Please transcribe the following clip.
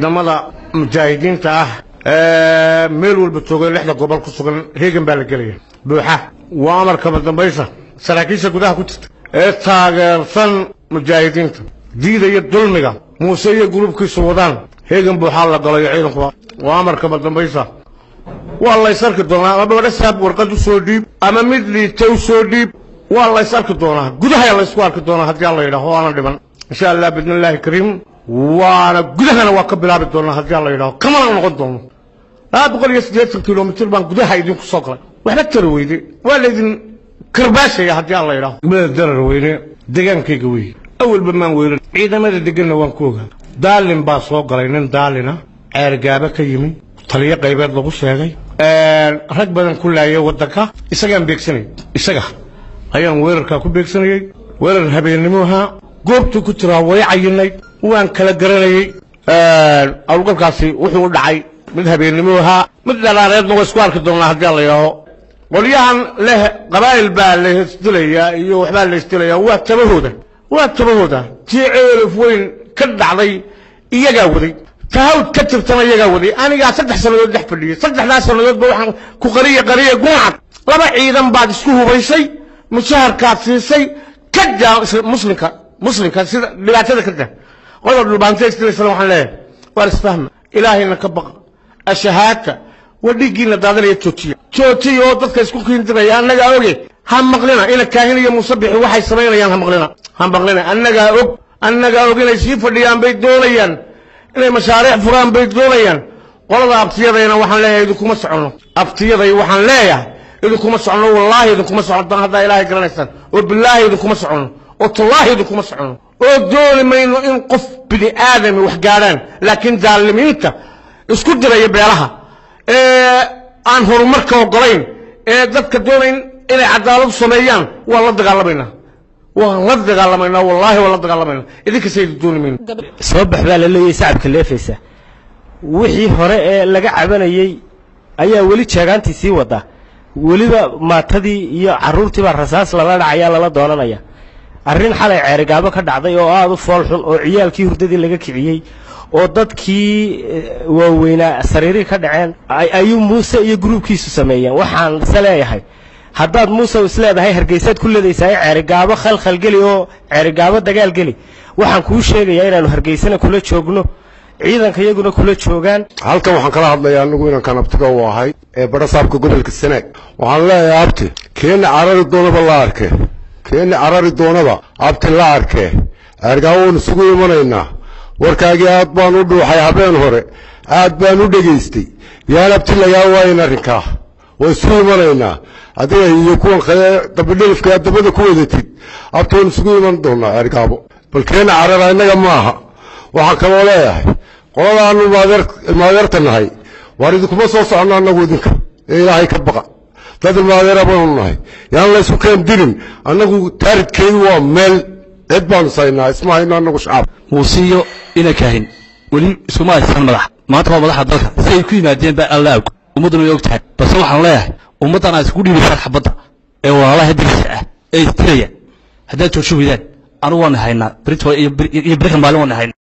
ciidamada mujaahidiinta ah meel walba toogay lixda gobol ku sugan heegan baa la gelaya buuxa waa amarka dambaysa saraakiisha gudaha ku jirta ee taageersan mujaahidiinta diidaya dulmiga muuse iyo gurubkiisu wadaan heegan buuxa la galayo ciidanku waa amarka dambaysa waa la isarki doonaa ama wadasaab warqad u soo dhiib ama mid liitay u soo dhiib waa la isarki doonaa gudaha la isku arki doonaa haddii alla yidhaaho waana dhiban insha allah bidnillaahi kariim waana gudahana waa ka bilaabi doonaa haddii alla yidhaaho kamana noqon doono 180 kilomitir baan gudaha idinku soo galay waxba tara weyde waa laydin karbaashaya haddii alla yidhaaho meel darar weyne degaankayga wey awalba maan weeran ciidamada deganna waan ku ogaa daalin baa soo galay nin daalina ceergaaba ka yimi taliye qaybeed lagu sheegay rag badan ku laayay wadanka isagaan beegsanay isaga ayaan weerarka ku beegsanayay weerar habeenimoha goobtu ku tiraa way cayinay waan kala garanayay awgalkaasi wuxuu dhacay mid habeenimoha mid dhalaareedna way isku arki doonaa haddii alla yidhaaho qolyahan leh qabaa'il baa la isdilaya iyo waxbaa la isdilaya waa tabahooda tii ceelif weyn ka dhacday iyagaa waday tahawd ka tirtana iyagaa waday anigaa 3 sanadood dhex fadhiyay 3 sanadood ba waxaan ku qariye gumcad laba ciidan baad isku hubaysay mushaharkaad siisay ka jaa muslimka sida dhibaatada ka taa qodobka dhulbaantay isla waxaan leeyahay war isfahma ilaahayna ka baq ashahaadka wadhigiina daadanaya joojiyo oo dadka isku kiindiraya annaga oge ha maqlina ina kaahinayo musabixi waxay sameynayaan ha maqlina annaga og inay sii fadhiyaan bay doonayaan inay mashaariic furaan bay doonayaan qolada abtiyadayna waxaan leeyahay idinkuma socono abtiyaday waxaan leeyahay idinkuma socono wallaahi idinkuma socono hadda ilaahay garanaysan oo billaahi idinkuma socono oo tallaahi idinkuma socono oo dooni mayno in qof bini aadami wax gaaraan laakiin daalimiinta isku diraya beelaha aan horumarka ogolayn dadka doonayn inay cadaalad sameeyaan waa la dagaalamayna wallaahi waa la dagaalamayna idinka sayid dooni mayno soo baxbaa la leeyahay shacabka leefaysa wixii hore ee laga cabanayay ayaa weli jeegaantii sii wada weliba maatadii iyo caruurtii baa rasaas lala dhacaya lala doonanaya arrin xalay ceerigaabo ka dhacday oo aad u fool xun oo ciyaalkii hurdadii laga kiciyay oo dadkii waaweynaa sariirii ka dhaceen ayuu muuse iyo gruubkiisu sameeyeen waxaan isleeyahay haddaad muuse isleedahay hargeysaad ku leedaysaa ceerigaabo khalkhal geli oo ceerigaabo dagaal geli waxaan kuu sheegayaa inaanu hargeysana kula joogno ciidanka iyaguna kula joogaan halkan waxaan kala hadlayaa anigu inaan kanabtiga u ahay ee barasaabka gobolka Sanaag waxaan leeyahay abti keena carari doonaba abti la arkay ceerigaabo sugu imanaynaa warkaagii aad baan u dhuuxay habeen hore aad baan u dhageystay yaan abti lagaa waayeen arrinka way soo imanaynaa adiga iyo kuwan dabadhelifka dabada ku wadatid abtoon sugu iman doonaa ceerigaabo balkeena carara inaga maaha waxaan kaloo leeyahay qoladaanu maadeertanahay war idinkuma soo socono annagu idinka ilaahay ka baqa dad maadeera baanu nahay yaan la isku keen dirin annagu taaridkeedu waa meel cid baanu saynaa ismahayno annagu shacab muusiyo ina kaahin weli isuma aysan madax maanta waa madaxa dalka si ay ku yimaadeen baa Allah og ummaduna way ogtahay bas waxaan leeyahay ummadana isku dhiibay xabada ee walaalaha dirisa ah ee istiraya hadda joogsho weedaan anu waan haynaa Brit iyo Britain maalin waan haynaa